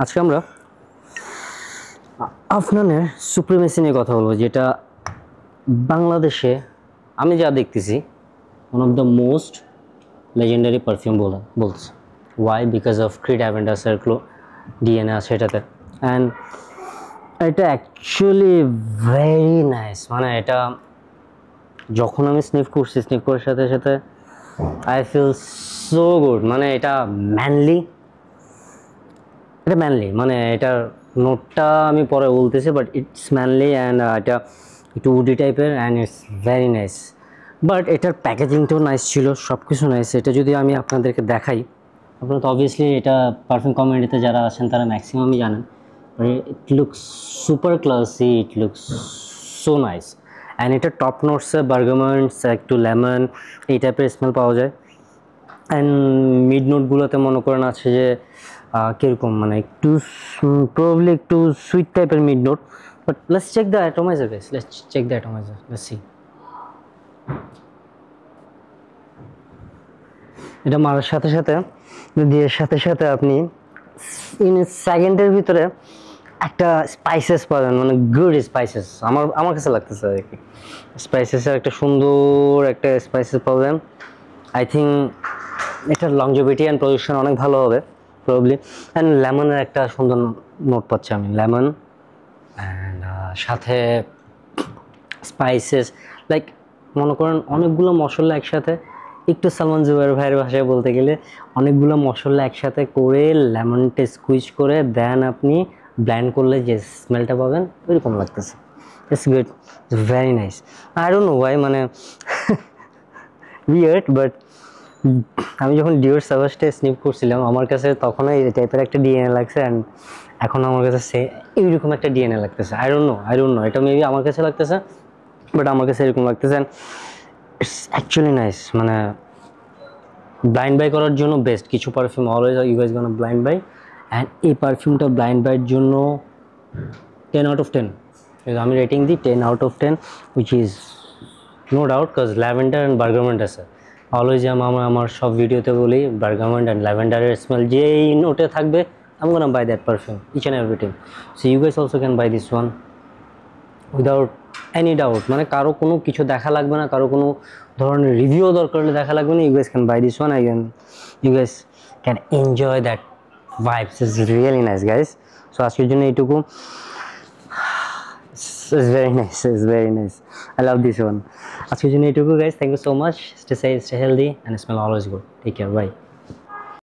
আজকে আমরা আফনানের সুপ্রিমেসি নিয়ে কথা বলবো, যেটা বাংলাদেশে আমি যা দেখতেছি one of the most legendary perfume বলছে। ওয়াই? বিকজ অফ ক্রিড অ্যাভেন্ডাসের ডিএনএ আছে এটাতে, অ্যান্ড এটা অ্যাকচুয়ালি ভেরি নাইস। মানে এটা যখন আমি স্নিফ করার সাথে সাথে আই ফিল সো গুড। মানে এটা ম্যানলি, মানে এটার নোটটা আমি পরে বলতেছি, বাট ইটস ম্যানলি অ্যান্ড এটা একটু উডি টাইপের and it's very nice. But এটার প্যাকেজিংটাও নাইস ছিল, সব কিছু নাইস। এটা যদি আমি আপনাদেরকে দেখাই, আপনারা তো অবভিয়াসলি এটা পারফিউম কমিউনিটিতে যারা আছেন তারা ম্যাক্সিমামই জানেন। It looks super classy, it looks so nice. And এটা টপ নোটসে বার্গামেন্টস, একটু লেমন এই টাইপের স্মেল পাওয়া যায়। অ্যান্ড মিড নোটগুলোতে মনে করেন আছে যে কীরকম, মানে একটু প্রবলি একটু সুইট টাইপের mid note. But let's check the atomizer guys, let's check the atomizer, let's see. এটা মারার সাথে সাথে, দিয়ের সাথে সাথে আপনি ইন সেকেন্ডের ভিতরে একটা স্পাইসেস পাবেন, মানে গুড স্পাইসেস। আমার কাছে লাগতেছে আর কি, স্পাইসেসের একটা সুন্দর একটা স্পাইসেস পাবেন। আই থিঙ্ক এটার লংজিভিটি অ্যান্ড প্রোডাকশন অনেক ভালো হবে প্রবলি। অ্যান্ড লেমনের একটা সুন্দর নোট পাচ্ছি আমি, লেমন অ্যান্ড সাথে স্পাইসেস। লাইক মনে করেন অনেকগুলো মশলা একসাথে, একটু সালমান জুবাইর ভাইয়ের ভাষায় বলতে গেলে অনেকগুলো মশলা একসাথে করে লেমনটা স্কুইজ করে দেন আপনি ব্লেন্ড করলে যে স্মেলটা পাবেন ওইরকম লাগতেছে। It's good, it's very nice. I don't no Y, মানে উইয়ার্ড, বাট আমি যখন ডিওর সাভাসটা স্নিপ করছিলাম আমার কাছে তখনও এই টাইপের একটা ডিএনএ লাগছে, অ্যান্ড এখন আমার কাছে এইরকম একটা ডিএনএ লাগতেছে। আই ডোন্ট নো, এটা মেবি আমার কাছে লাগতেছে, বাট আমার কাছে এরকম লাগতেছে। And it's actually nice. মানে ব্লাইন্ড বাই করার জন্য বেস্ট কিছু perfume always you guys gonna blind buy, and এই পারফিউমটা ব্লাইন্ড বাইয়ের জন্য 10/10। আমি রেটিং দিই 10/10, which is no doubt, cause lavender and bergamot আছে। অলওয়েজ আমার সব ভিডিওতে বলি বার্গামেন্ট অ্যান্ড ল্যাভেন্ডারের স্মেল যেই নোটে থাকবে I'm gonna buy that perfume each and every time. So you guys also can buy this one without any doubt. মানে কারো কোনো কিছু দেখা লাগবে না, কারো কোনো ধরনের রিভিউ দরকার হলে দেখা লাগবে না। You guys can buy this one again. You guys can enjoy that vibes. It's really nice guys. So আজকের জন্য এইটুকু। It's very nice, it's very nice. I love this one. আজকের জন্য এইটুকু guys. Thank you so much. Stay safe, stay healthy and smell always good. Take care, bye.